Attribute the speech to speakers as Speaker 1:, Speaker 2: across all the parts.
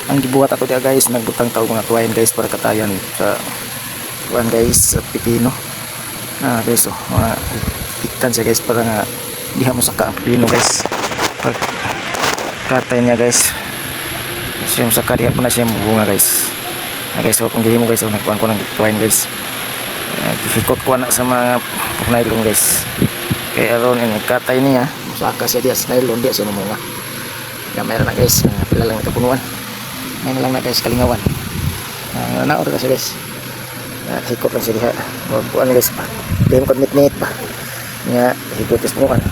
Speaker 1: Ang gibuhat ako diya guys, nagbutang tao mga tuwain guys para katayan sa kuan guys sa pipino. Guys mga ikan siya guys para nga diha mo saka ang pipino guys. Pag katay niya guys, siya mo saka diha po na siya bunga guys. Guys, so kung gihimo guys, nagkuhan ko ng tuwain guys. Hikot ko na sa mga nylon guys. Kaya aron ini katay niya, saka siya diha sa nylon diha siya mamunga. Gamay na guys, pila lang nakapunuan. May lang na guys kalingawan. Naor kasi guys. Hikot lang siya diha. Wag kuan guys pa. Dahil ko nit pa. Nga hikot is punuan.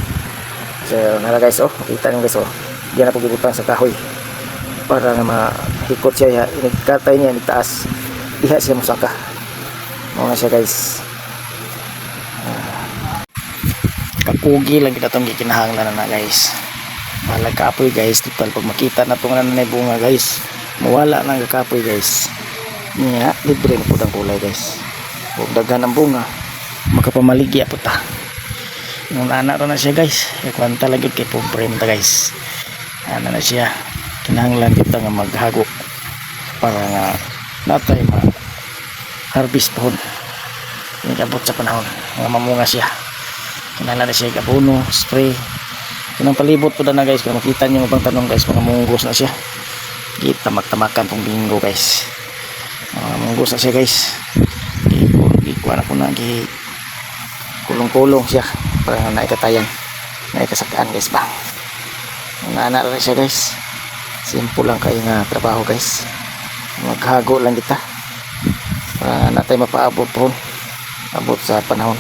Speaker 1: So nara guys makita niyo guys diyan na po gibutang sa kahoy. Para nga mahikot siya, inikatay niya itaas. Diha siya musaka. Mao na siya guys. Kapugi lang kita tong gikinahanglan na guys. Malag kapoy guys, total pag makita na itong nanay bunga guys, mawala na ang kapoy guys. Nga, libre na po ang kulay guys. Huwag daghan ang bunga, makapamaligya po ta. Nung anak na siya guys, ikwanta lagi kay pobre ta guys. Ano na siya, kinahanglan kita nga maghago para nga natay ma-harvest po. Ikabot sa panahon, nga mamunga siya. Kinahanglan na siya ikapuno, spray. Yung palibot po na guys, kung makita nyo ibang tanong guys, mga munggos na siya. Kita magtamakan pong bingo guys. Munggos na siya guys. Ikuha na po na, kulong-kulong siya para naikatayan, naikasakaan guys ba. Anak na siya guys. Simple lang kayo nga trabaho guys. Maghago lang kita para natay mapaabot po, abot sa panahon.